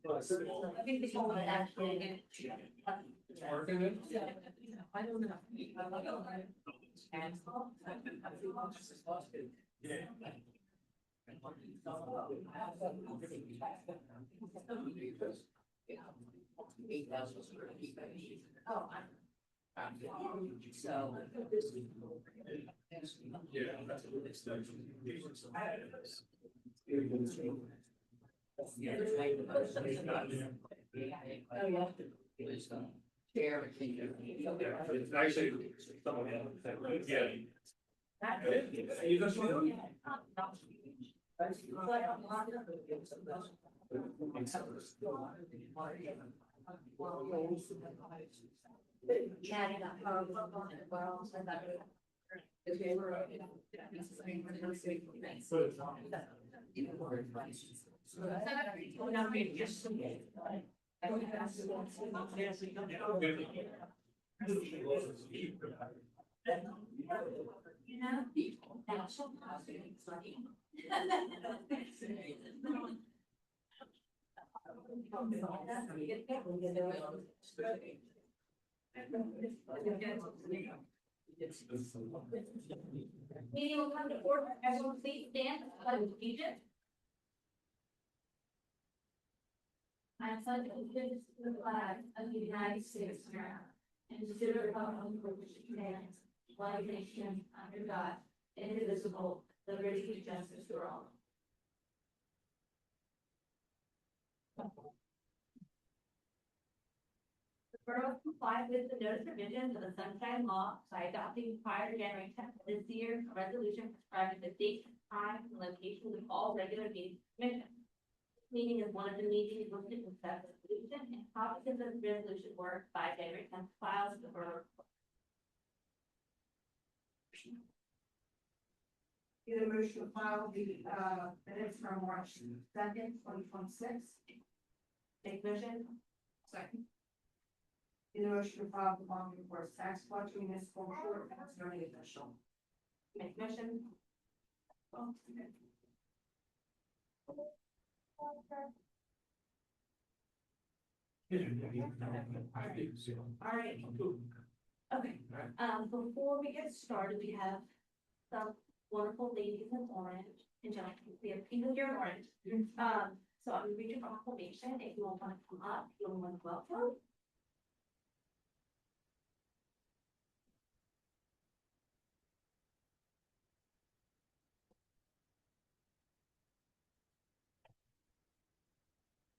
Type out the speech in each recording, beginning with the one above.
I think the one actually. I don't know. Oh, so. Oh, yeah. Chair. Actually, someone else. Yeah. You just want You know, that's so positive, it's like. Meeting will come to order, everyone please stand, pledge of allegiance. I pledge allegiance to the flag of the United States of America, and to the republic for which it stands, one nation, under God, indivisible, liberty and justice for all. The borough complied with the notice provisions of the Sunshine Law by adopting prior to January 10th this year a resolution prescribing the date, time, and locations of all regular meetings of the commission. Meeting is one of the meetings listed in the resolution, and copies of the resolution were by January 10th filed with the borough. Get a motion to file the minutes from March 2nd, 2026. Take motion. Second. Get a motion to file the following reports: tax collector, municipal court, and zoning official. Make motion. All right. Okay, before we get started, we have some wonderful ladies in orange and gentlemen, we have people here in orange. So I'm gonna read your proclamation, if you all want to come up, you're more than welcome.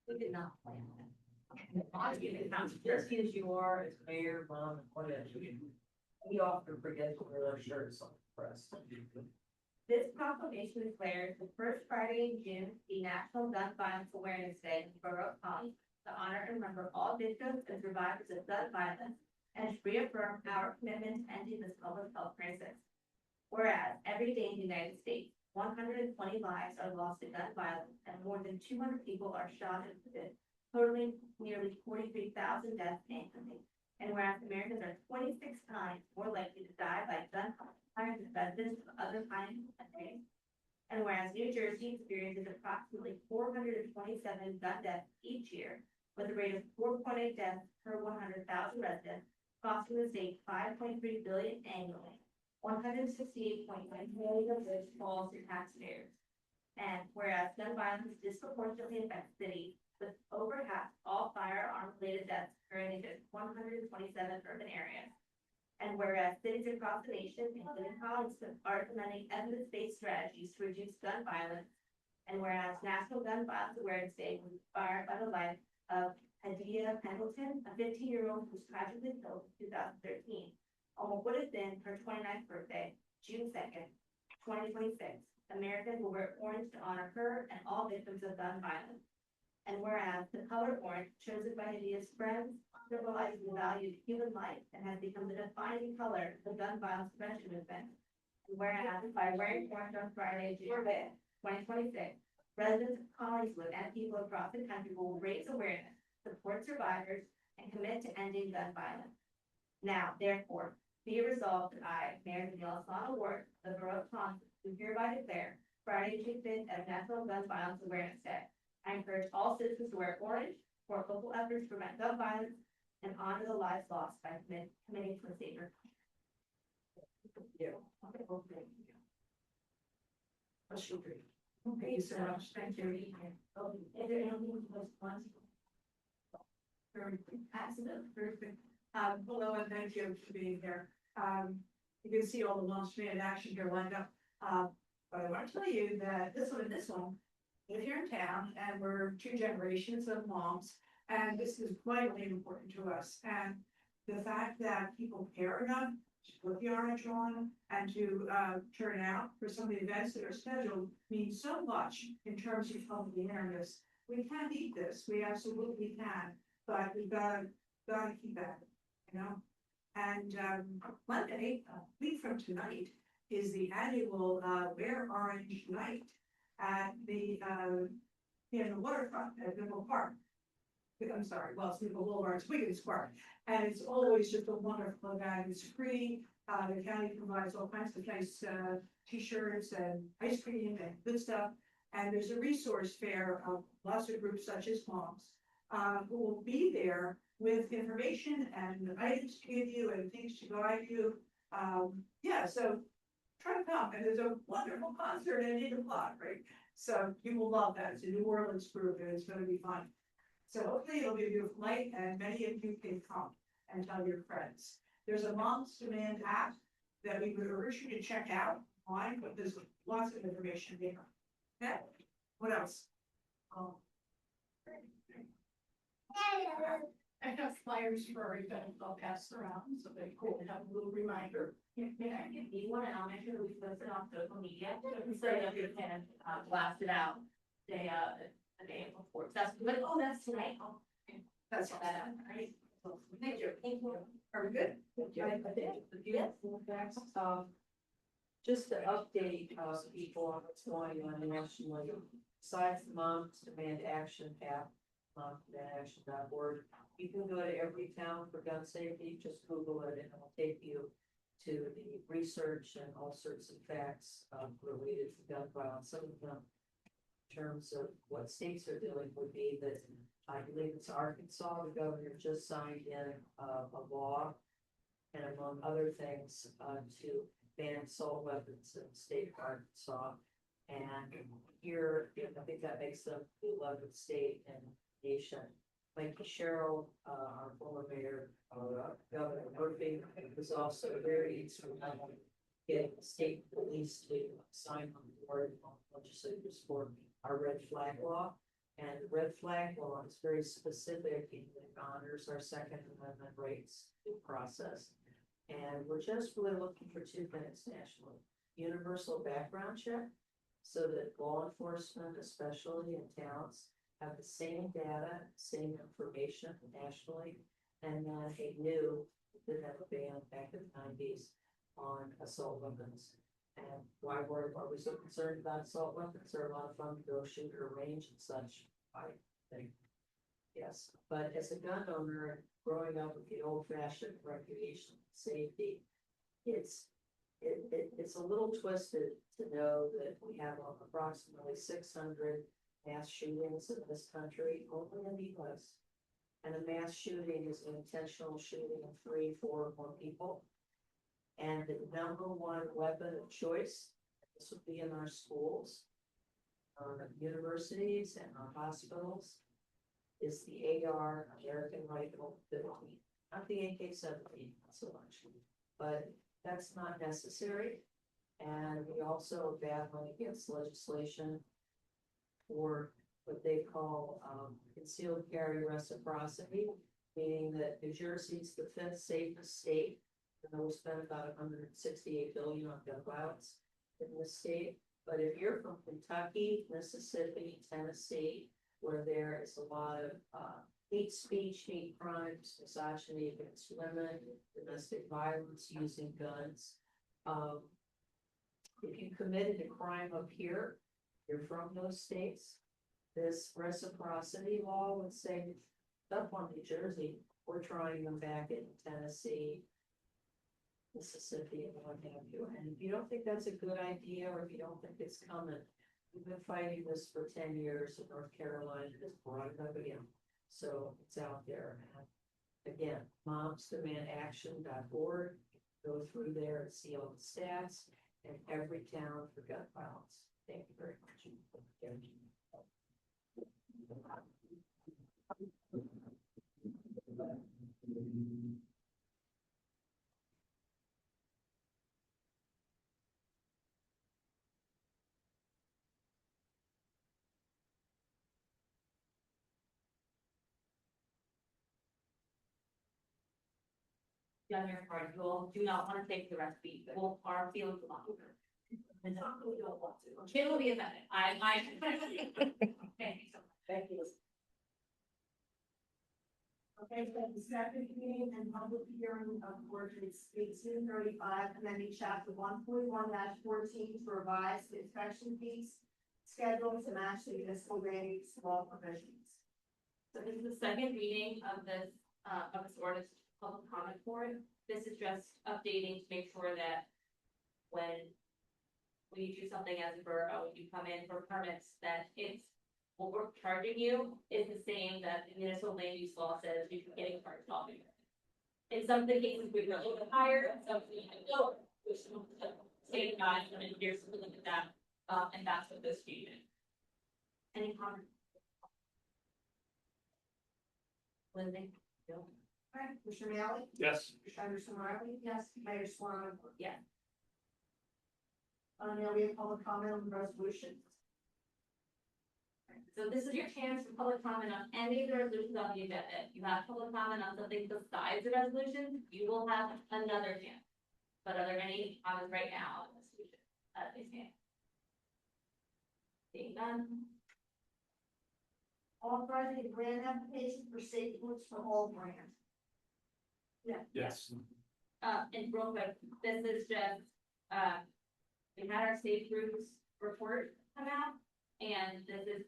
We did not plan that. Just as you are, as mayor, mom, whatever. We often forget to wear our shirts on the press. This proclamation declares the first Friday in June, the National Gun Violence Awareness Day in Borough College, to honor and remember all victims and survivors of gun violence, and to reaffirm our commitment to ending this public health crisis. Whereas every day in the United States, 120 lives are lost to gun violence, and more than 200 people are shot and wounded, totaling nearly 43,000 deaths annually. And whereas Americans are 26 times more likely to die by gun violence than residents of other countries, and whereas New Jersey experiences approximately 427 gun deaths each year, with a rate of 4.8 deaths per 100,000 residents, costing the state $5.3 billion annually, 168.9 million of which falls to taxpayers. And whereas gun violence disproportionately affects cities, with over half all firearm-related deaths occurring in just 127 urban areas. And whereas cities across the nation, including Collinsville, are implementing evidence-based strategies to reduce gun violence. And whereas National Gun Violence Awareness Day was inspired by the life of Hadia Pendleton, a 15-year-old who was tragically killed in 2013, almost would have been her 29th birthday, June 2nd, 2026, Americans will wear orange to honor her and all victims of gun violence. And whereas the color orange, chosen by Hadia's friends, symbolizes the value of human life and has become the defining color of the gun violence prevention movement. And whereas by wearing orange on Friday, June 5th, 2026, residents of Collingswood and people across the country will raise awareness, support survivors, and commit to ending gun violence. Now, therefore, be it resolved that I, Mayor Daniela Solano Ward, the Borough of Taunton, do hereby declare Friday, June 5th as National Gun Violence Awareness Day. I encourage all citizens to wear orange, support local efforts to prevent gun violence, and honor the lives lost by committing to a safer. Thank you so much. Thank you. Is there anything to respond to? Absolutely. Perfect. Hello and thank you for being here. You can see all the launch man action here lined up. But I want to tell you that this one, live here in town, and we're two generations of moms, and this is vitally important to us. And the fact that people care enough to put the orange on and to turn out for some of the events that are scheduled means so much in terms of public awareness. We can eat this, we absolutely can, but we've gotta keep at it, you know? And Monday, a week from tonight, is the annual Wear Orange Night at the in the waterfront at Nickel Park. I'm sorry, well, it's Nickel Boulevard, it's Wiggins Park, and it's always just a wonderful event. It's free. The county provides all kinds of nice t-shirts and ice cream and good stuff. And there's a resource fair of lots of groups such as moms who will be there with information and items to give you and things to guide you. Yeah, so try to come, and there's a wonderful concert at 8 o'clock, right? So you will love that. It's a New Orleans group, and it's gonna be fun. So hopefully it'll be a beautiful night, and many of you can come and tell your friends. There's a Moms Demand app that we would urge you to check out online, but there's lots of information there. Okay, what else? I have flyers for our event, I'll pass around, so they could have a little reminder. May I give you one, and I'll make sure that we post it on social media, so that you can blast it out the day before. That's, but, oh, that's tonight. Oh, That's check that out, all right? Thank you. Thank you. Are we good? I think the beautiful facts, just to update, people on what's going on nationally, besides the Moms Demand Action app, momsdemandaction.org, you can go to Every Town for Gun Safety, just Google it and it'll take you to the research and all sorts of facts, related to gun violence. Some of them, in terms of what states are doing, would be that I believe it's Arkansas, the governor just signed in a law, and among other things, to ban assault weapons in the state of Arkansas. And here, I think that makes them the 11th state in the nation. Mikey Sherrill, our former mayor, Governor Murphy, was also very instrumental in getting the state police to sign on board on legislators for our red flag law. And the red flag law is very specific in that it honors our Second Amendment rights due process. And we're just really looking for two things nationally: universal background check, so that law enforcement, especially in towns, have the same data, same information nationally, and then a new, that have a ban back in the 90s on assault weapons. And why are we so concerned about assault weapons? They're a lot of fun to go shoot at a range and such, I think. Yes, but as a gun owner, growing up with the old-fashioned recreation safety, it's a little twisted to know that we have approximately 600 mass shootings in this country, only in the US. And a mass shooting is an intentional shooting of 3, 4, or more people. And the number one weapon of choice, this would be in our schools, our universities, and our hospitals, is the AR, American Rifle 15, not the AK-17, not so much, but that's not necessary. And we also are battling against legislation for what they call concealed carry reciprocity, meaning that New Jersey is the 5th safest state And we'll spend about 168 billion on gun violence in the state. But if you're from Kentucky, Mississippi, Tennessee, where there is a lot of hate speech, hate crimes, misogyny against women, domestic violence using guns. If you committed a crime up here, you're from those states, this reciprocity law would say, up on New Jersey, we're trying them back in Tennessee, Mississippi, and what have you. And if you don't think that's a good idea, or if you don't think it's coming, we've been fighting this for 10 years in North Carolina, just brought it up again. So it's out there. And again, momsdemandaction.org, go through there and see all the stats in every town for gun violence. Thank you very much. Done your part, you all do not want to take the recipe, but will our fields longer. And some people don't want to. Kim will be offended, Thank you so much. Thank you. Okay, so the second meeting and public hearing of ordinance 1835, amending chapter 141-14 to revise the inspection fees schedule to match the municipal rates law provisions. So this is the second reading of this ordinance public comment for it. This is just updating to make sure that when you do something as a borough, when you come in for permits, that it's what we're charging you is the same that the municipal land use law says you can get charged off of. In some of the cases, we were a little bit higher, in some even lower, which some of the state guys and engineers will look at that, and that's what this change is. Any comments? Lindsay? Bill? All right, Commissioner Manley, Yes. Anderson Riley, yes, Mayor Swan. Yes. Now we have public comment on the resolution. So this is your chance for public comment on any of the resolutions on the agenda. If you have public comment on something besides the resolution, you will have another chance. But are there any comments right now on the resolution? Please stand. Seeing none. Authorizing the grant application for safe routes for all grant. Yes. And real quick, this is just, we had our safe routes report come out, and this is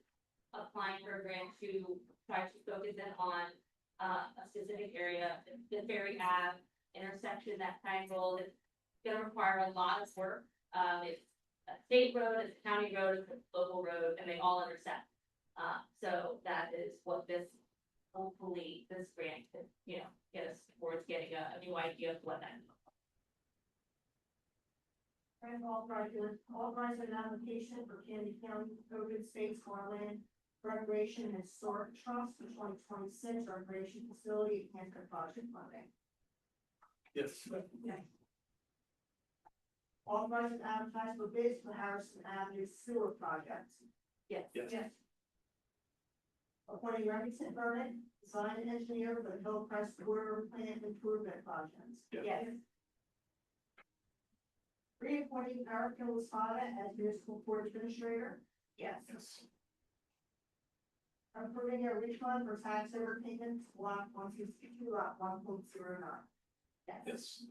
applying for a grant to try to focus in on a specific area, the Ferry Ave intersection, that triangle. It's gonna require a lot of work. It's a state road, it's a county road, it's a local road, and they all intersect. So that is what this, hopefully, this grant could, get us towards getting a new idea of what that is. And authorizing an application for Candy County Open Space Farmland Recreation and Historic Trust for 2026 recreation facility enhancement project funding. Yes. Authorizing advertise for bids for Harrison Avenue sewer project. Yes. Yes. Appointing Remington Burnett, design and engineer for the Hillcrest Water Plant Improvement Projects. Yes. Reappointing Erica Lasada as municipal court administrator. Yes. Approving a refund for tax overpayments, block 162, lot 1.09. Yes.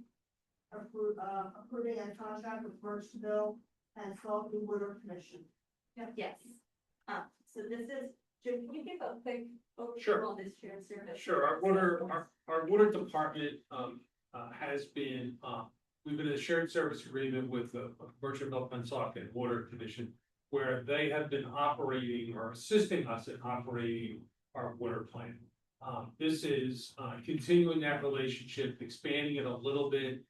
Approving a contract with First Bill and Salty Water Commission. Yes. So this is, Jim, can you give a quick Sure. overview on this shared service? Sure, our water department, has been, we've been in a shared service agreement with the Commercial Development Socket Water Commission, where they have been operating or assisting us in operating our water plant. This is, continuing that relationship, expanding it a little bit,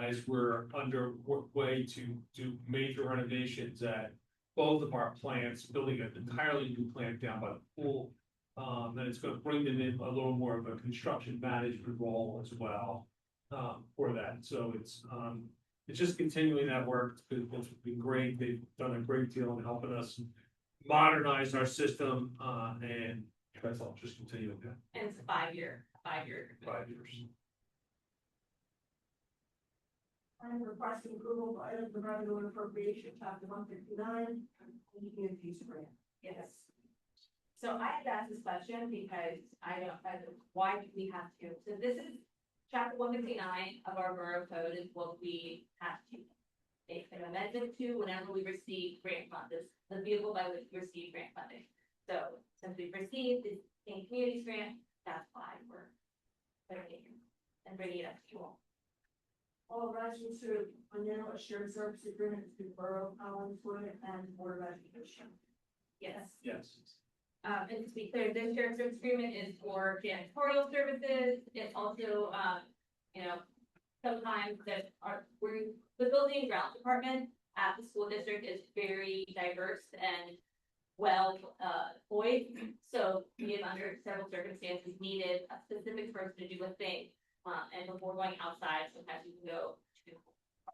as we're underway to do major renovations at both of our plants, building an entirely new plant down by the pool. Then it's gonna bring them in a little more of a construction management role as well, for that. So it's just continuing that work. It's been great. They've done a great deal in helping us modernize our system, and that's all, just continuing that And it's a 5 year. 5 years. I'm requesting approval for items of revenue and appropriation, chapter 159, community grant. Yes. So I had asked this question because why do we have to? So this is chapter 159 of our borough code is what we have to make an amendment to whenever we receive grant funds, this is the vehicle by which we receive grant funding. So since we've received the St. Communities grant, that's why we're putting it and bringing it up to you all. All rises to a now a shared service agreement between Borough of Collinswood and Board of Education. Yes. Yes. And to be clear, this shared service agreement is for janitorial services. It's also, sometimes the building and grounds department at the school district is very diverse and well, employed. So we have under several circumstances needed a specific person to do a thing. And before going outside, sometimes you can go to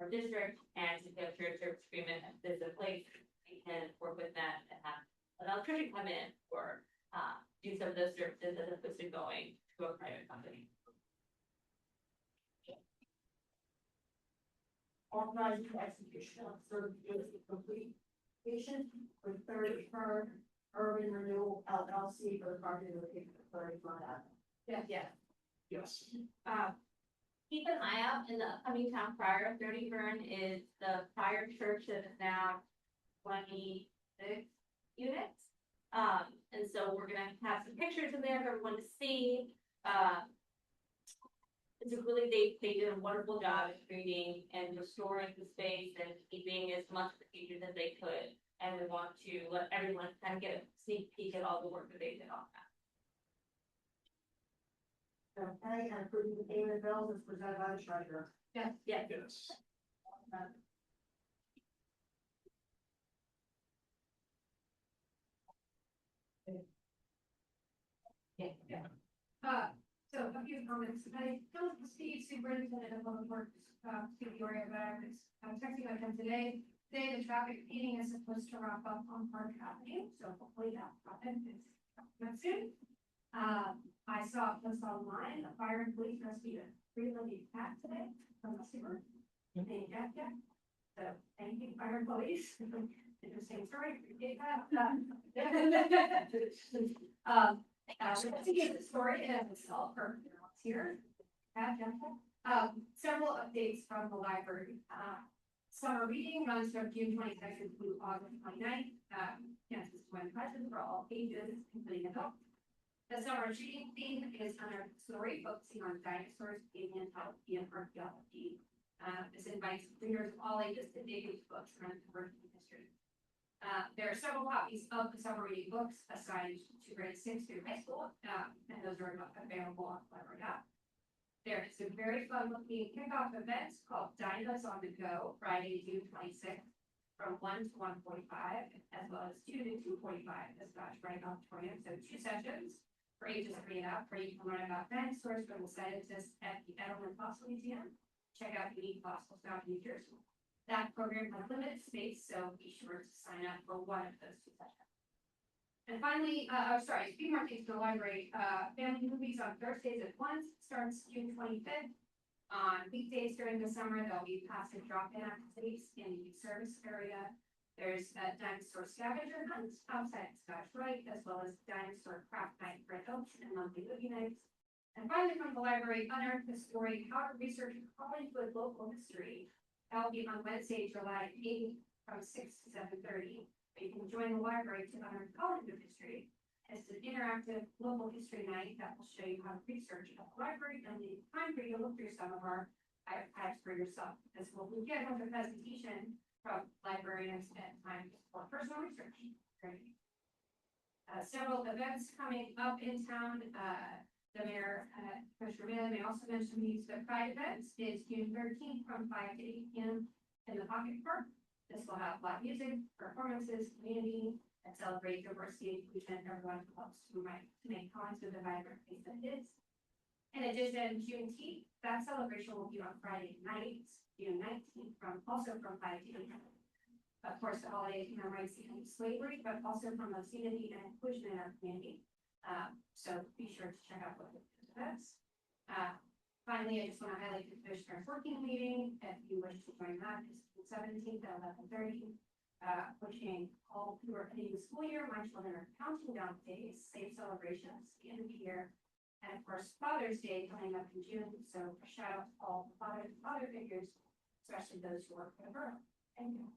our district and to get a shared service agreement, if there's a place, we can work with them and have an electrician come in or do some of those services as opposed to going to a private company. Authorizing the execution of certificates of completion with Third Firm Urban Renewal LLC for the property located at 31 Avenue. Yes. Yes. Keep an eye out in the upcoming town crier. 30 Burn is the prior church that is now 26 units. And so we're gonna have some pictures in there for everyone to see. It's a really, they did a wonderful job at creating and restoring the space and keeping as much of the features as they could. And we want to let everyone kind of get a sneak peek at all the work that they did on that. Okay, and approving the payment of bills as presented by the treasurer. Yes. Yes. Yeah. So a few comments. I told Steve, superintendent of public works, Steve Diorio, about this. I was texting with him today. Today, the traffic meeting is supposed to wrap up on Park Avenue, so hopefully that happens soon. I saw a post online, the fire and police rescued a three-legged cat today from the sewer. Named Jack Jack. So thank you, fire and police. Interesting story. Appreciate that. To get the story in itself for here. Several updates from the library. Summer reading runs from June 22nd to August 29th. Chances to win prizes for all ages, including adults. The summer reading theme is under story focusing on dinosaurs, paleontology, and archaeology. This invites readers of all ages to dig into books and uncover history. There are several copies of the summer reading books assigned to grade 6 through high school, and those are available on the library app. There is a very fun looking kickoff event called Dinos on the Go, Friday, June 26th, from 1 to 1:45, as well as 2 to 2:45 at Scotch Brite Auditorium. So 2 sessions for ages 3 and up, where you can learn about dinosaurs from the scientists at the Edelman Fossil Museum. Check out unique fossils found in New Jersey. That program has limited space, so be sure to sign up for one of those 2 sessions. And finally, a few more things to the library. Family movies on Thursdays at 1 starts June 25th. On weekdays during the summer, there'll be passive drop-in activities in the youth service area. There's a dinosaur scavenger hunt outside Scotch Rite, as well as dinosaur craft night for adults and monthly movie nights. And finally, from the library, Unearth the Story, How to Research Hollywood Local History. That'll be on Wednesday, July 8th from 6 to 7:30. You can join the library to unearth Hollywood history. It's an interactive local history night that will show you how to research at the library and leave time for you to look through some of our archives for yourself. As well, we get with a presentation from librarians and time for personal research. Great. Several events coming up in town. The mayor, Commissioner Mann, may also mention these. The Pride events is June 13th from 5 to 8 p.m. in the Pocket Park. This will have live music, performances, community, and celebrate diversity, inclusion, and everyone who helps to make comments with the vibrant place that it is. In addition, Juneteenth, that celebration will be on Friday night, June 19th, also from 5 to 8. Of course, the holiday commemorates the end of slavery, but also promotes unity and inclusion in our community. So be sure to check out what it is. Finally, I just want to highlight the commissioners' working meeting, if you wish to join that, it's the 17th at 11:30. Wishing all who are ending the school year, my children are counting down days, safe celebrations, the end of the year. And of course, Father's Day coming up in June, so a shout out to all the father figures, especially those who work for the borough. Thank you.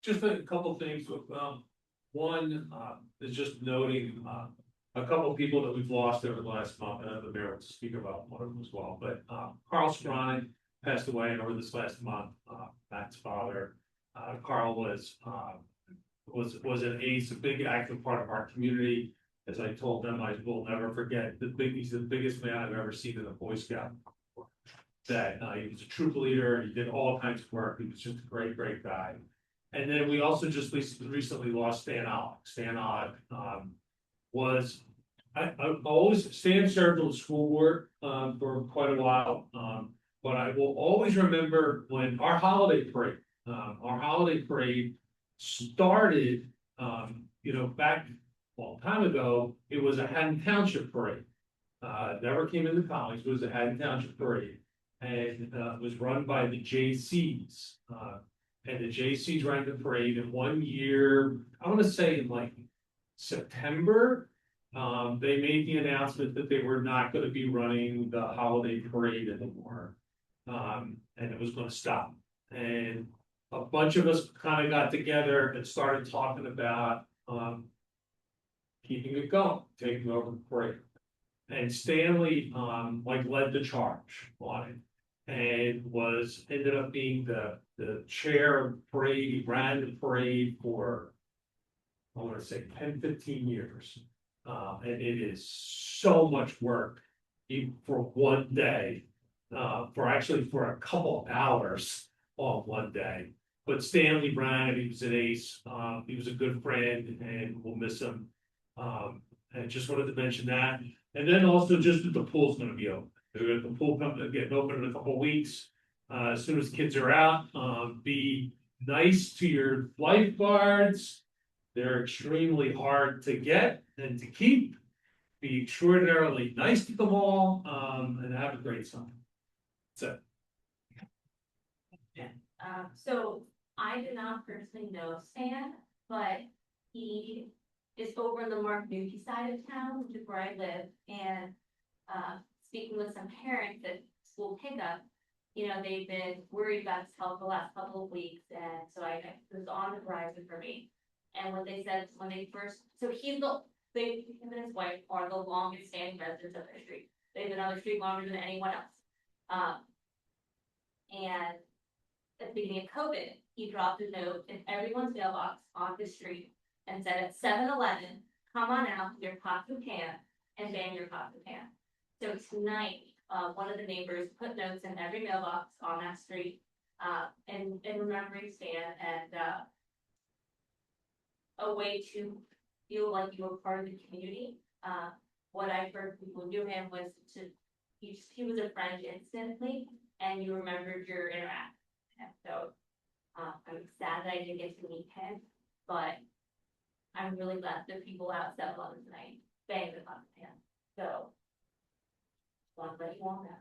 Just a couple things with, one, is just noting, a couple people that we've lost over the last month, and the mayor will speak about one of them as well, but, Carl Strine passed away over this last month, Matt's father. Carl was an ace, a big active part of our community. As I told them, I will never forget, he's the biggest man I've ever seen in a Boy Scout. That, he was a troop leader, he did all kinds of work, he was just a great, great guy. And then we also just recently lost Stan Ock. Stan Ock, was, I always, Stan served on the school board, for quite a while. But I will always remember when our holiday parade started, back a long time ago, it was a Haddon Township parade. Never came into college, it was a Haddon Township parade. And, it was run by the J.C.'s. And the J.C.'s ran the parade, and one year, I wanna say in like September, they made the announcement that they were not gonna be running the holiday parade anymore. And it was gonna stop. And a bunch of us kind of got together and started talking about, keeping it going, taking over the parade. And Stanley, led the charge on it. And ended up being the chair of the parade. He ran the parade for, I want to say 10-15 years. And it is so much work even for one day, for a couple hours on one day. But Stanley ran it, he was an ace, he was a good friend, and we'll miss him. And just wanted to mention that. And then also just that the pool's gonna be open. The pool getting open in a couple weeks. As soon as kids are out, be nice to your lifeguards. They're extremely hard to get and to keep. Be extraordinarily nice to them all, and have a great summer. That's it. So I did not personally know Stan, but he is over in the Mark Newkey side of town, which is where I live, and speaking with some parents at school pickup, they've been worried about his health the last couple of weeks, and so it was on the horizon for me. And what they said when they first, so him and his wife are the longest standing residents of their street. They've been on the street longer than anyone else. And at the beginning of COVID, he dropped a note in everyone's mailbox on the street and said at 7-Eleven, come on out with your pots and pan and ban your pots and pan. So tonight, one of the neighbors put notes in every mailbox on that street, and remembering Stan and, a way to feel like you were part of the community. What I heard from people who knew him was he was a friend instantly, and you remembered your interaction. And so, I'm sad that I didn't get to meet him, but I'm really glad the people out 7-Eleven tonight banged the pots and pans. So, want to let you all know.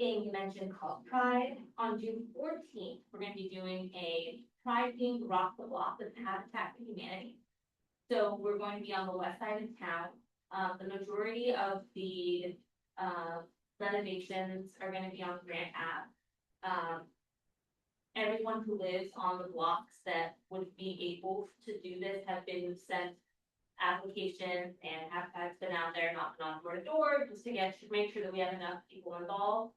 And you mentioned called Pride. On June 14th, we're going to be doing a Pride themed Rock the Block with Habitat for Humanity. So we're going to be on the west side of town. The majority of the renovations are going to be on Grant Ave. Everyone who lives on the blocks that would be able to do this have been sent applications, and Habitat's been out there knocking on door to door just to make sure that we have enough people involved.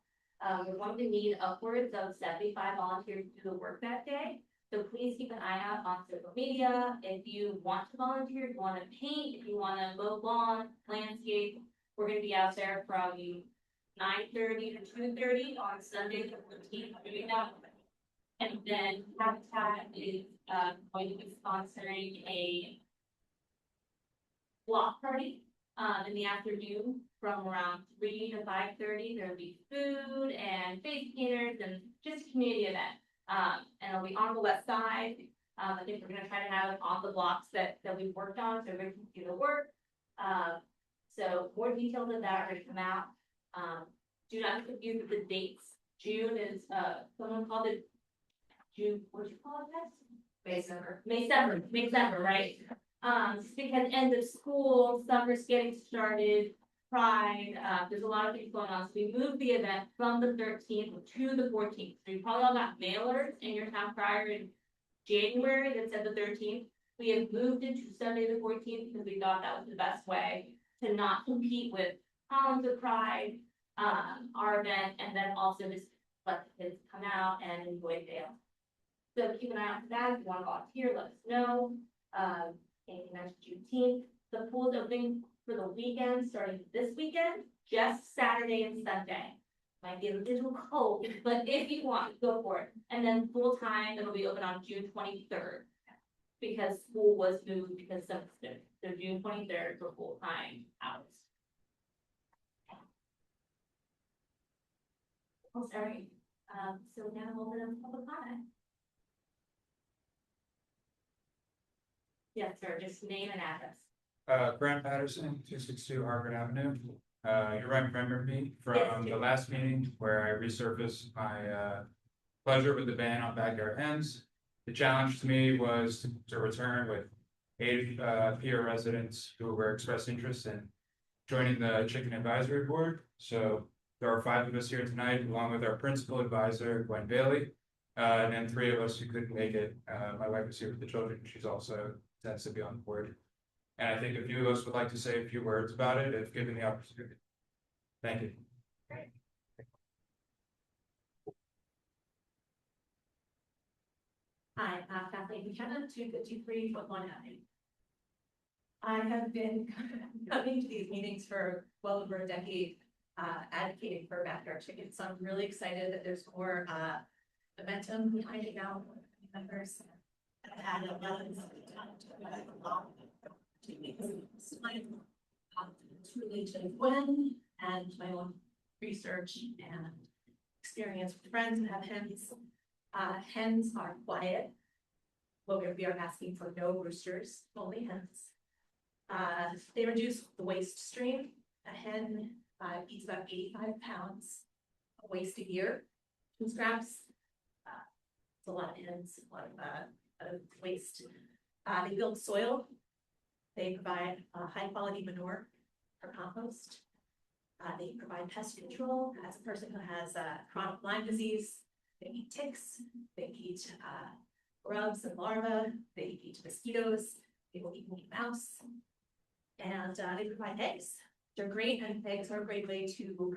We're going to need upwards of 75 volunteers to do the work that day. So please keep an eye out on social media. If you want to volunteer, if you want to paint, if you want to mow lawn, landscape, we're going to be out there from 9:30 to 2:30 on Sunday the 15th. And then Habitat is going to be sponsoring a block party in the afternoon from around 3 to 5:30. There'll be food and face painters and just a community event. And it'll be on the west side. I think we're gonna try to have it on the blocks that we've worked on, so everyone can see the work. So more details of that are gonna come out. Do not confuse the dates. June is, someone called it June, what'd you call it, guys? May 7th, right? Just because end of school, summer's getting started, Pride, there's a lot of things going on, so we moved the event from the 13th to the 14th. So you probably all got mailers in your town crier in January that said the 13th. We have moved it to Sunday the 14th because we thought that was the best way to not compete with Columns of Pride, our event, and then also just let the kids come out and enjoy Dale. So keep an eye out for that. If you want to volunteer, let us know. Anything mentioned Juneteenth, the pool's opening for the weekend, starting this weekend, just Saturday and Sunday. Might be a little cold, but if you want, go for it. And then full time, it'll be open on June 23rd. Because school was moved because of snow. So June 23rd for full time hours. Oh, sorry. So now we'll open up public comment. Yes, sir, just name and address. Grant Patterson, 262 Harvard Avenue. You remember me Yes, from I the do. last meeting where I resurfaced my pleasure with the ban on backyard hens. The challenge to me was to return with 8 peer residents who were expressed interest in joining the Chicken Advisory Board. So there are 5 of us here tonight, along with our principal advisor, Gwen Bailey. And then 3 of us who couldn't make it. My wife is here with the children. She's also tends to be on the board. And I think a few of us would like to say a few words about it if given the opportunity. Thank you. Hi, Kathleen McKenna, 253 Woodlawn Avenue. I have been coming to these meetings for well over a decade, advocating for backyard chickens, so I'm really excited that there's more momentum behind it now. Members have had a lot of truly to Gwen and my own research and experience with friends who have hens. Hens are quiet. Well, we are asking for no roosters, only hens. They reduce the waste stream. A hen eats about 85 pounds of waste a year. Food scraps. It's a lot of hens, a lot of waste. They build soil. They provide high quality manure for compost. They provide pest control. As a person who has chronic Lyme disease, they eat ticks, they eat grubs and larvae, they eat mosquitoes, they will even eat mouse. And they provide eggs. They're great, and eggs are a great way to build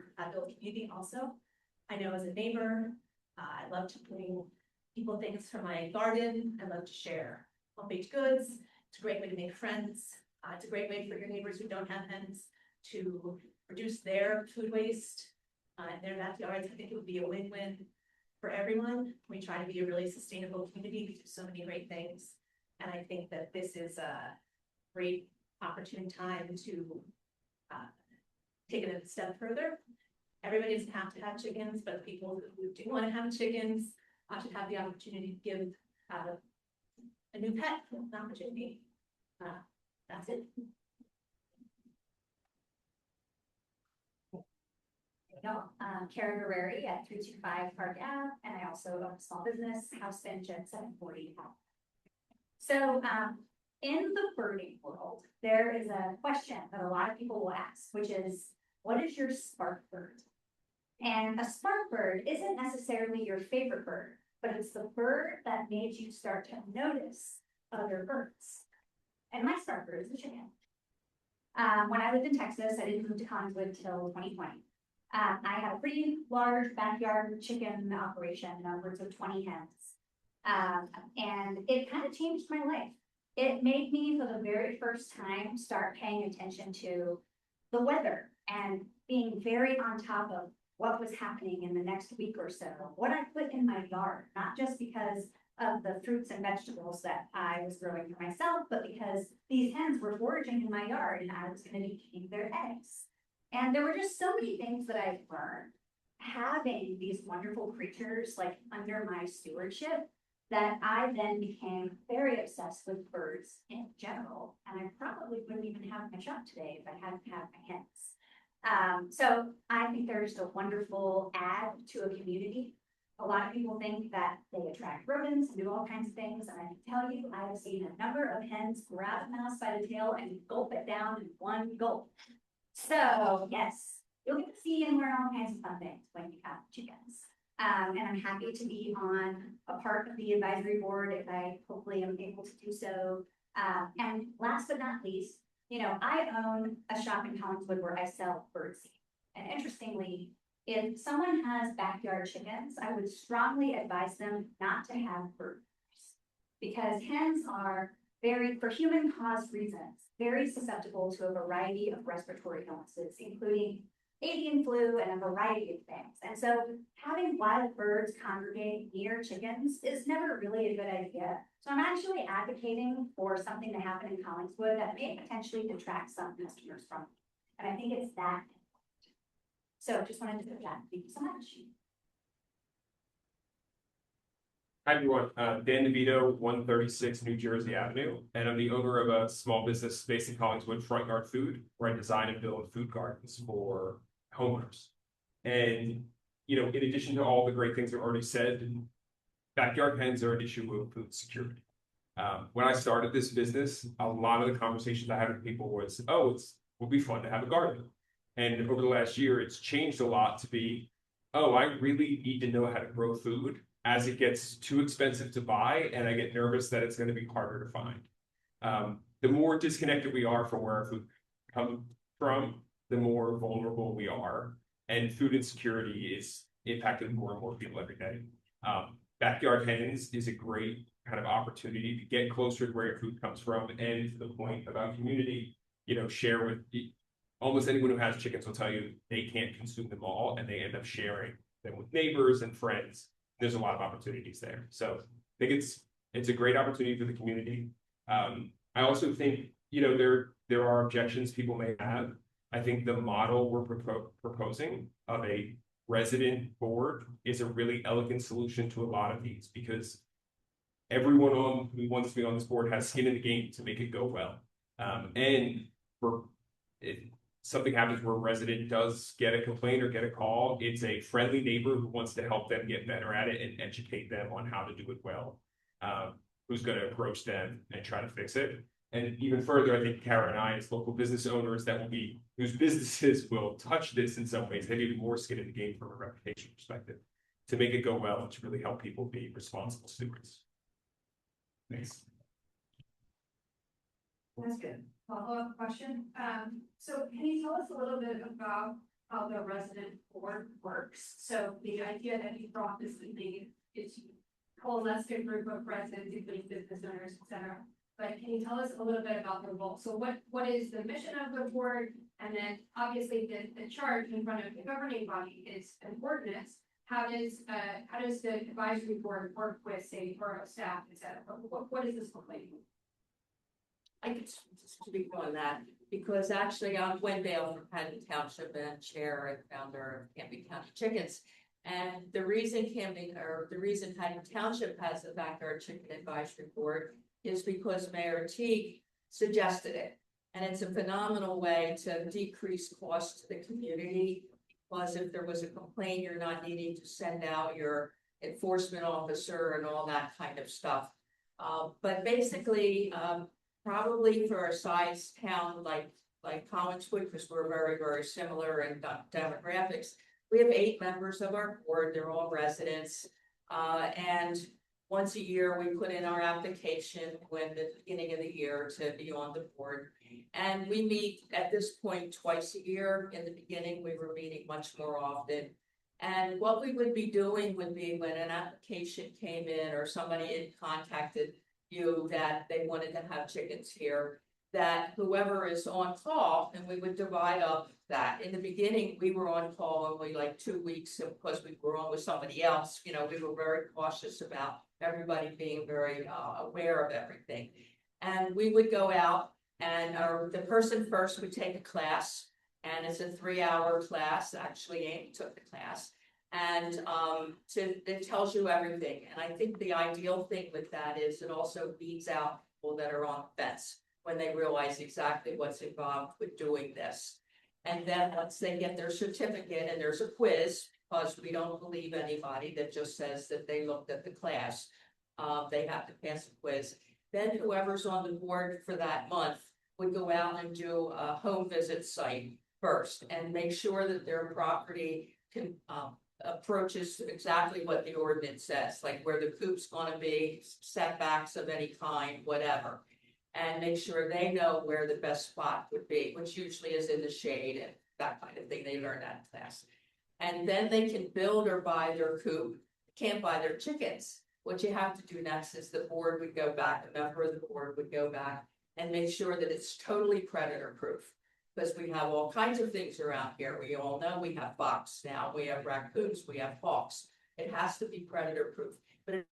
community also. I know as a neighbor, I love to bring people things from my garden. I love to share home-baked goods. It's a great way to make friends. It's a great way for your neighbors who don't have hens to reduce their food waste in their backyards. I think it would be a win-win for everyone. We try to be a really sustainable community. We do so many great things. And I think that this is a great opportune time to take it a step further. Everybody doesn't have to have chickens, but people who do want to have chickens should have the opportunity to give a new pet an opportunity. That's it. No, Karen Guerreri at 325 Park Ave, and I also own a small business, House Bench at 740. So, in the birding world, there is a question that a lot of people will ask, which is, what is your spark bird? And a spark bird isn't necessarily your favorite bird, but it's the bird that made you start to notice other birds. And my spark bird is a chicken. When I lived in Texas, I didn't move to Collingswood till 2020. I had a pretty large backyard chicken operation, upwards of 20 hens. And it kind of changed my life. It made me, for the very first time, start paying attention to the weather and being very on top of what was happening in the next week or so, what I put in my yard, not just because of the fruits and vegetables that I was growing for myself, but because these hens were foraging in my yard and I was going to be eating their eggs. And there were just so many things that I learned having these wonderful creatures like under my stewardship that I then became very obsessed with birds in general, and I probably wouldn't even have my shop today if I hadn't had my hens. So I think they're just a wonderful add to a community. A lot of people think that they attract rodents and do all kinds of things, and I can tell you, I have seen a number of hens grab a mouse by the tail and gulp it down in one gulp. So, yes, you'll get to see and learn all kinds of fun things when you have chickens. And I'm happy to be on a part of the advisory board if I hopefully am able to do so. And last but not least, you know, I own a shop in Collingswood where I sell birdseed. And interestingly, if someone has backyard chickens, I would strongly advise them not to have birds. Because hens are very, for human caused reasons, very susceptible to a variety of respiratory illnesses, including avian flu and a variety of things. And so having wild birds congregate near chickens is never really a good idea. So I'm actually advocating for something to happen in Collingswood that may potentially detract some customers from it. And I think it's that. So just wanted to put that. Thank you so much. Hi, everyone. Dan DeVito, 136 New Jersey Avenue, and I'm the owner of a small business based in Collingswood, Front Yard Food, where I design and build food gardens for homeowners. And, you know, in addition to all the great things I've already said, backyard hens are an issue with food security. When I started this business, a lot of the conversations I had with people was, oh, it would be fun to have a garden. And over the last year, it's changed a lot to be, oh, I really need to know how to grow food as it gets too expensive to buy, and I get nervous that it's going to be harder to find. The more disconnected we are from where our food comes from, the more vulnerable we are, and food insecurity is impacting more and more people every day. Backyard hens is a great kind of opportunity to get closer to where your food comes from, and to the point about community, you know, share with almost anyone who has chickens will tell you they can't consume them all, and they end up sharing them with neighbors and friends. There's a lot of opportunities there. So I think it's a great opportunity for the community. I also think, you know, there are objections people may have. I think the model we're proposing of a resident board is a really elegant solution to a lot of these, because everyone who wants to be on this board has skin in the game to make it go well. And if something happens where a resident does get a complaint or get a call, it's a friendly neighbor who wants to help them get better at it and educate them on how to do it well, who's going to approach them and try to fix it. And even further, I think Kara and I, as local business owners whose businesses will touch this in some ways, have even more skin in the game from a reputation perspective to make it go well and to really help people be responsible stewards. Thanks. That's good. Follow-up question. So can you tell us a little bit about how the resident board works? So the idea that you brought this evening is you coalesce a group of residents, including business owners, et cetera. But can you tell us a little bit about the role? So what is the mission of the board? And then obviously the charge in front of the governing body is important. How does the advisory board work with, say, borough staff, et cetera? What does this look like? I could speak on that, because actually I'm Gwen Bale from Haddon Township and chair and founder of Camden County Chickens. And the reason Haddon Township has a backyard chicken advisory board is because Mayor Teague suggested it. And it's a phenomenal way to decrease costs to the community, because if there was a complaint, you're not needing to send out your enforcement officer and all that kind of stuff. But basically, probably for a size town like Collingswood, because we're very, very similar in demographics, we have 8 members of our board. They're all residents. And once a year, we put in our application when the beginning of the year to be on the board. And we meet at this point twice a year. In the beginning, we were meeting much more often. And what we would be doing would be, when an application came in or somebody had contacted you that they wanted to have chickens here, that whoever is on call, and we would divide up that. In the beginning, we were on call only like 2 weeks because we were on with somebody else. You know, we were very cautious about everybody being very aware of everything. And we would go out, and the person first would take a class, and it's a 3-hour class. Actually, Amy took the class. And it tells you everything. And I think the ideal thing with that is it also weeds out people that are on the fence when they realize exactly what's involved with doing this. And then once they get their certificate and there's a quiz, because we don't believe anybody that just says that they looked at the class. They have to pass a quiz. Then whoever's on the board for that month would go out and do a home visit site first and make sure that their property can, approaches exactly what the ordinance says, like where the coop's gonna be, setbacks of any kind, whatever. And make sure they know where the best spot would be, which usually is in the shade and that kind of thing. They learn that in class. And then they can build or buy their coop, can't buy their chickens. What you have to do next is the board would go back, a member of the board would go back and make sure that it's totally predator proof. Because we have all kinds of things around here. We all know we have fox now, we have raccoons, we have hawks. It has to be predator proof. But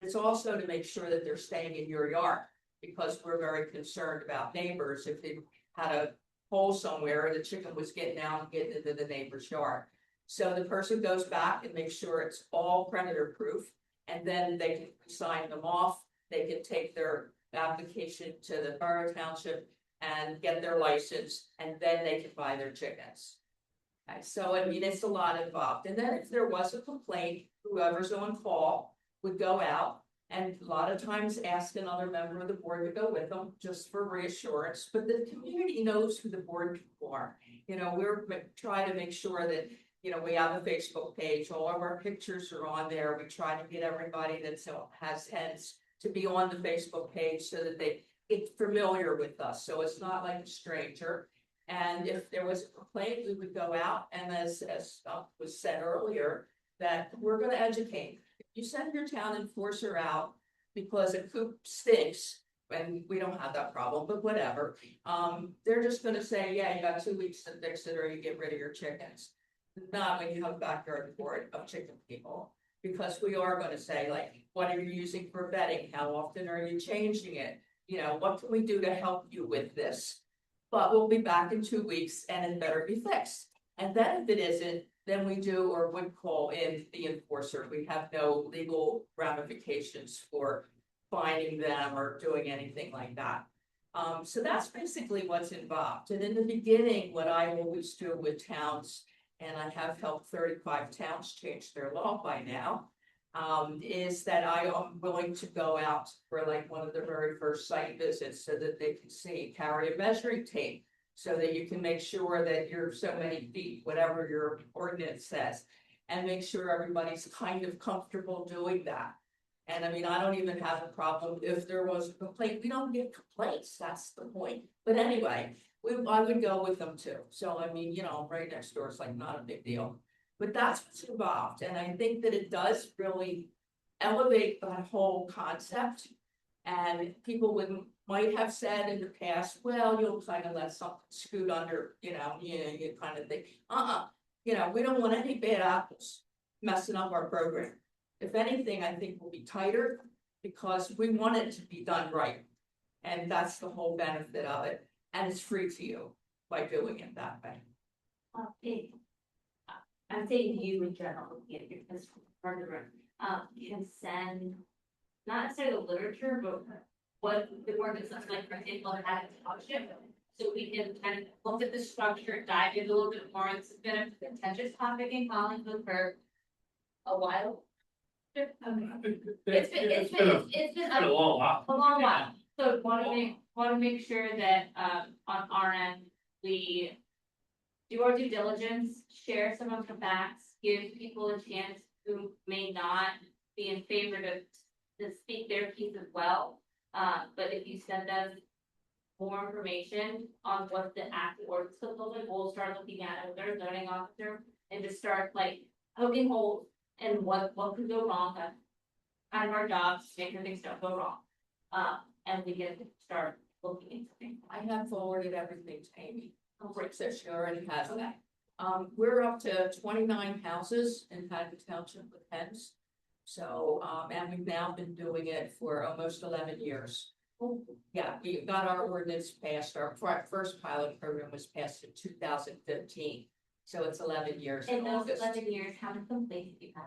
it's also to make sure that they're staying in your yard. Because we're very concerned about neighbors if they had a hole somewhere and the chicken was getting out and getting into the neighbor's yard. So the person goes back and makes sure it's all predator proof. And then they can sign them off. They can take their application to the borough township and get their license, and then they can buy their chickens. Okay, so I mean, it's a lot involved. And then if there was a complaint, whoever's on call would go out and a lot of times ask another member of the board to go with them just for reassurance. But the community knows who the board people are. You know, we're trying to make sure that, you know, we have a Facebook page, all of our pictures are on there. We try to get everybody that has hens to be on the Facebook page so that they get familiar with us. So it's not like a stranger. And if there was a complaint, we would go out and as was said earlier, that we're gonna educate. If you send your town enforcer out because a coop stinks, and we don't have that problem, but whatever. They're just gonna say, yeah, you got 2 weeks to fix it or you get rid of your chickens. Not when you have a backyard board of chicken people, because we are gonna say like, what are you using for bedding? How often are you changing it? You know, what can we do to help you with this? But we'll be back in 2 weeks and it better be fixed. And then if it isn't, then we do or would call in the enforcer. We have no legal ramifications for finding them or doing anything like that. So that's basically what's involved. And in the beginning, what I always do with towns, and I have helped 35 towns change their law by now, is that I am willing to go out for like one of the very first site visits so that they can see, carry a measuring tape so that you can make sure that you're so many feet, whatever your ordinance says, and make sure everybody's kind of comfortable doing that. And I mean, I don't even have a problem if there was a complaint. We don't get complaints, that's the point. But anyway, I would go with them too. So I mean, you know, right next door, it's like not a big deal. But that's what's involved, and I think that it does really elevate that whole concept. And people might have said in the past, well, you'll kind of let something scoot under, you know, you kind of think, you know, we don't want any bad apples messing up our program. If anything, I think we'll be tighter because we want it to be done right. And that's the whole benefit of it, and it's free to you by doing it that way. I'm saying you in general, because part of the room, can send, not necessarily the literature, but what the ordinance looks like, for example, at a township. So we can kind of look at the structure, dive in a little bit more. It's been a contentious topic in Collingwood for a while. It's been a long while. a long while. So want to make sure that on our end, we do our due diligence, share some of the facts, give people a chance who may not be in favor to speak their piece as well. But if you send us more information on what the actual ordinance could look like, we'll start looking at it with our zoning officer and just start like poking holes and what could go wrong. That's kind of our job, to make sure things don't go wrong. And we can start looking into things. I have forwarded everything to Amy. Rick says she already has it. We're up to 29 houses in Haddon Township with hens. So, and we've now been doing it for almost 11 years. Yeah, we got our ordinance passed. Our first pilot program was passed in 2015. So it's 11 years. In those August. 11 years, how many complaints have you had?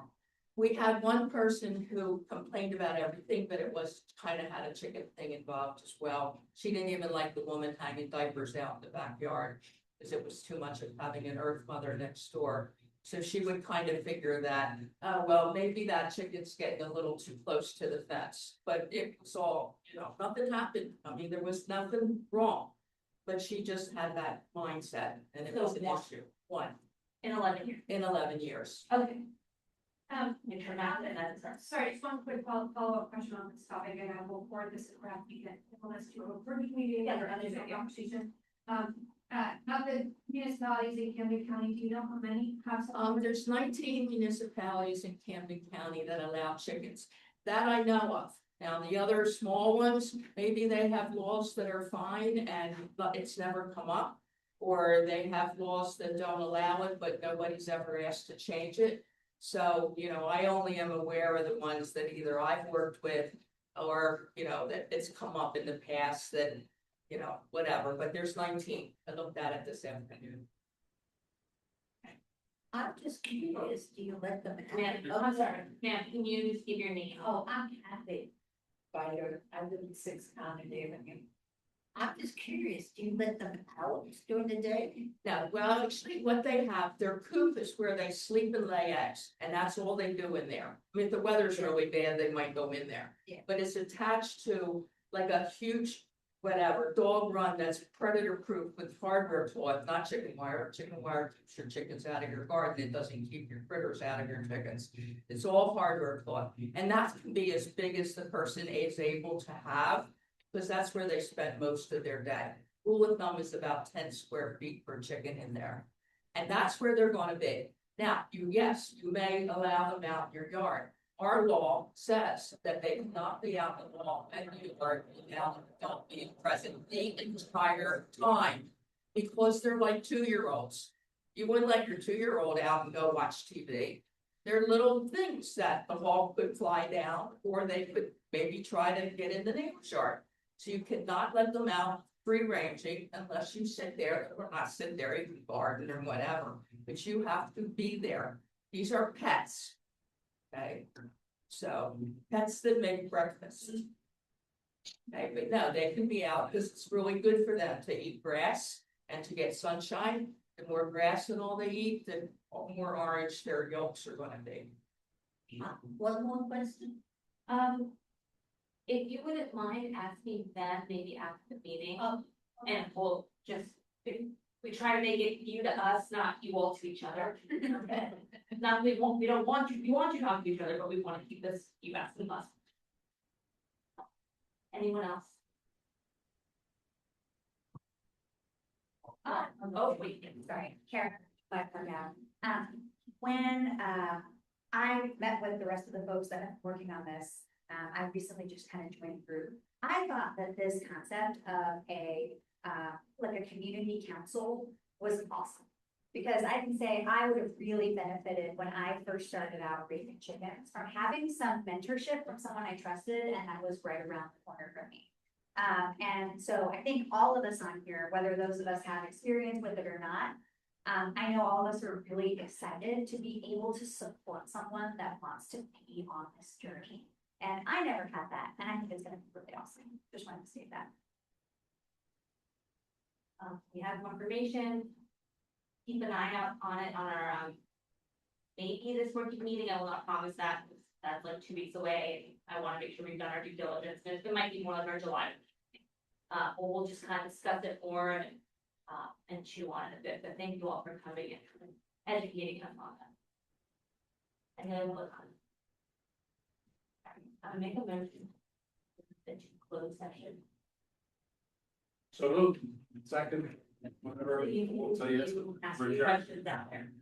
We had one person who complained about everything, but it was kind of had a chicken thing involved as well. She didn't even like the woman hanging diapers out in the backyard because it was too much of having an earth mother next door. So she would kind of figure that, oh, well, maybe that chicken's getting a little too close to the fence, but it was all, nothing happened. I mean, there was nothing wrong. But she just had that mindset and it was an issue. One, In 11 years? in 11 years. Okay. It turned out that that's. Sorry, just one quick follow-up question on this topic, and I will forward this around, we can, let's do a working meeting or others at the conversation. Not the municipalities in Camden County, do you know how many have some? There's 19 municipalities in Camden County that allow chickens. That I know of. Now, the other small ones, maybe they have laws that are fine but it's never come up. Or they have laws that don't allow it, but nobody's ever asked to change it. So, I only am aware of the ones that either I've worked with or, that it's come up in the past that, whatever, but there's 19. I looked at it this afternoon. I'm just curious, do you let them? Ma'am, I'm sorry, ma'am, can you just give your name? Oh, I'm Kathy. Fighter, I live in 6 Common Avenue. I'm just curious, do you let them out during the day? No, well, actually, what they have, their coop is where they sleep and lay eggs, and that's all they do in there. I mean, if the weather's really bad, they might go in there. Yeah. But it's attached to like a huge, dog run that's predator proof with hardware cloth, not chicken wire. Chicken wire keeps your chickens out of your garden. It doesn't keep your critters out of your chickens. It's all hardware cloth, and that can be as big as the person is able to have. Because that's where they spend most of their day. Rule of thumb is about 10 square feet per chicken in there. And that's where they're gonna be. Now, you may allow them out in your yard. Our law says that they cannot be out in the law and you are now don't be present the entire time. Because they're like 2-year-olds. You wouldn't let your 2-year-old out and go watch TV. They're little things that the hawk could fly down, or they could maybe try to get in the neighbor's yard. So you cannot let them out free ranging unless you sit there, or not sit there, you can garden or whatever, but you have to be there. These are pets. Okay, so pets that make breakfast. Okay, but no, they can be out because it's really good for them to eat grass and to get sunshine. The more grass and all they eat, the more orange their yolks are gonna be. One more question. If you wouldn't mind asking them maybe after the meeting, Oh, and we'll just, we try to make it you to us, not you all to each other. Not, we don't want you to talk to each other, but we want to keep this, you asking us. Anyone else? Oh, wait, sorry, Karen, back from down. When, I met with the rest of the folks that have been working on this, I recently just kind of joined the group. I thought that this concept of like a community council was awesome. Because I can say I would have really benefited when I first started out raising chickens from having some mentorship from someone I trusted and that was right around the corner from me. And so I think all of us on here, whether those of us have experience with it or not, I know all of us are really excited to be able to support someone that wants to be on this journey. And I never had that, and I think it's gonna be really awesome. Just wanted to say that. We have more information. Keep an eye out on it on our, maybe this working meeting, I will not promise that, that's like 2 weeks away. I wanna make sure we've done our due diligence, and it might be more like our July. Or we'll just kind of discuss it more and chew on it a bit, but thank you all for coming and educating us on that. And then we'll make a motion that you close session. So moved. Second, whatever, we'll tell you. Ask your questions out there.